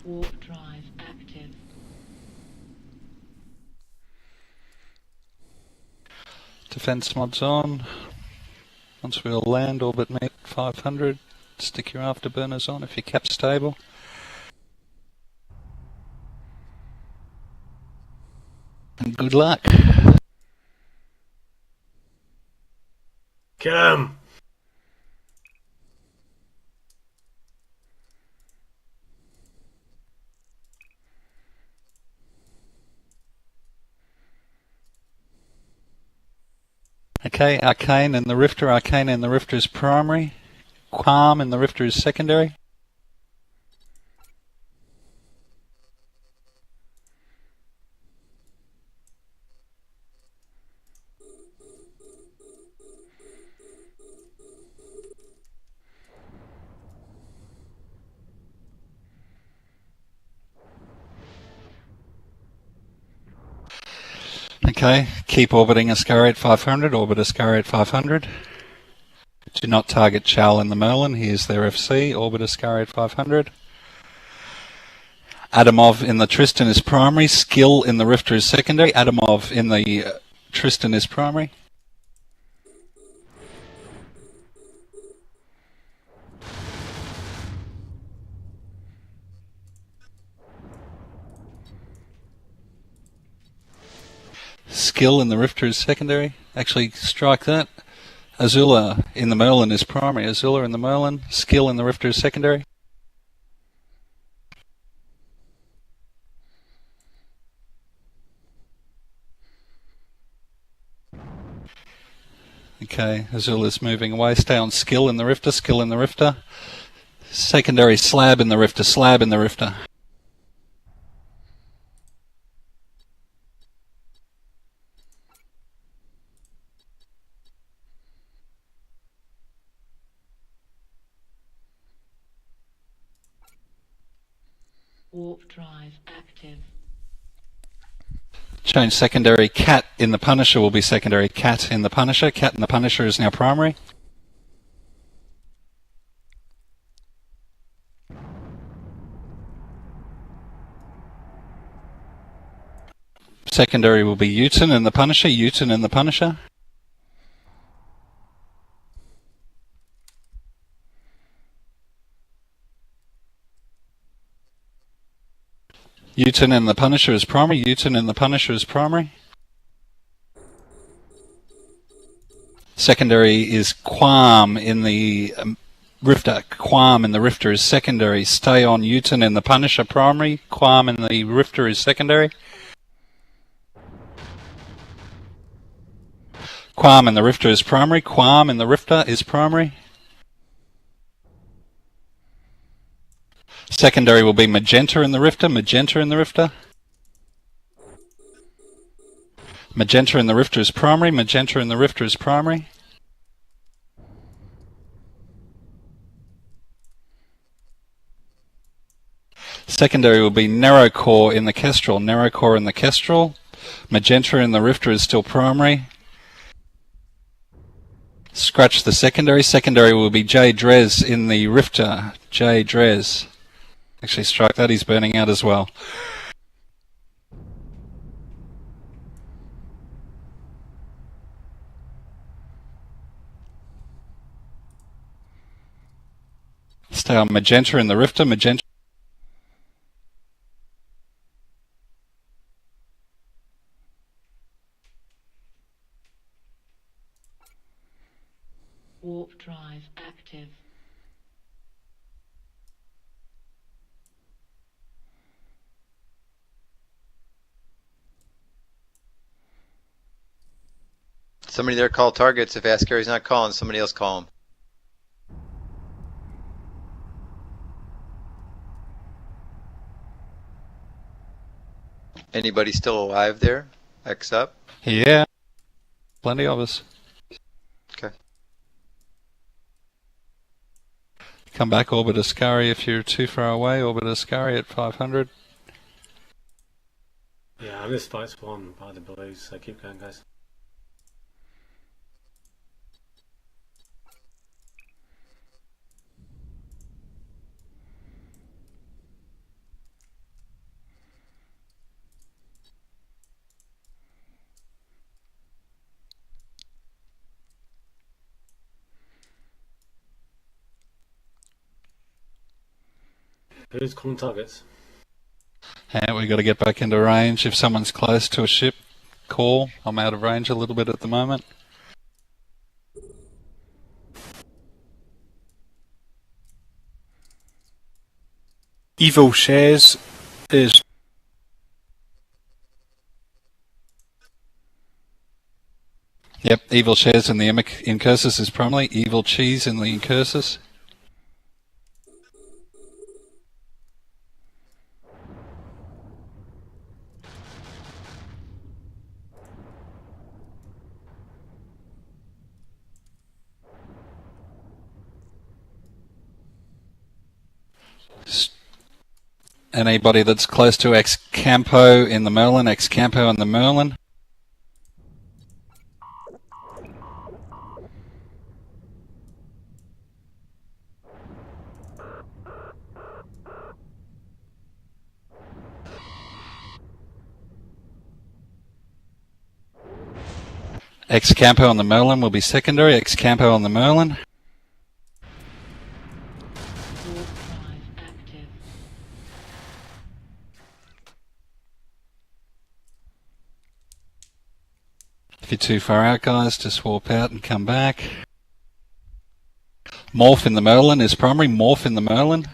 Warp drive active. Defense mods on. Once we'll land, orbit meet 500. Stick your afterburners on if your cap's stable. And good luck. Kill him! Okay, Arcane and the Rifter. Arcane and the Rifter is primary. Qualm and the Rifter is secondary. Okay, keep orbiting Ascari 500, orbit Ascari 500. Do not target Chal in the Merlin, he is their FC, orbit Ascari 500. Adamov in the Tristan is primary, Skill in the Rifter is secondary, Adamov in the Tristan is primary. Skill in the Rifter is secondary. Actually, strike that. Azula in the Merlin is primary. Azula in the Merlin. Skill in the Rifter is secondary. Okay, Azula's moving away. Stay on Skill in the Rifter. Skill in the Rifter. Secondary Slab in the Rifter. Slab in the Rifter. Warp drive active. Change secondary. Cat in the Punisher will be secondary. Cat in the Punisher. Cat in the Punisher is now primary. Secondary will be Uton in the Punisher. Uton in the Punisher. Uton in the Punisher is primary. Uton in the Punisher is primary. Secondary is Qualm in the Rifter. Qualm in the Rifter is secondary. Stay on Uton in the Punisher primary. Qualm in the Rifter is secondary. Qualm in the Rifter is primary. Qualm in the Rifter is primary. Secondary will be Magenta in the Rifter. Magenta in the Rifter. Magenta in the Rifter is primary. Magenta in the Rifter is primary. Secondary will be Narrow Core in the Kestrel. Narrow Core in the Kestrel. Magenta in the Rifter is still primary. Scratch the secondary. Secondary will be J. Drez in the Rifter. J. Drez. Actually, strike that. He's burning out as well. Stay on Magenta in the Rifter. Magenta. Warp drive active. Somebody there call targets. If Ascari's not calling, somebody else call him. Anybody still alive there? X up? Yeah. Plenty of us. Okay. Come back, orbit Ascari if you're too far away. Orbit Ascari at 500. Yeah, this fight's won by the Blues, so keep going, guys. Who's calling targets? And we've got to get back into range. If someone's close to a ship, call. I'm out of range a little bit at the moment. Evil Shares is Yep, Evil Shares in the Incursus is primarily. Evil Cheese in the Incursus. Anybody that's close to ex-Campo in the Merlin, ex-Campo in the Merlin. Ex-Campo on the Merlin will be secondary, ex-Campo on the Merlin. Warp drive active. If you're too far out, guys, just warp out and come back. Morph in the Merlin is primary, morph in the Merlin.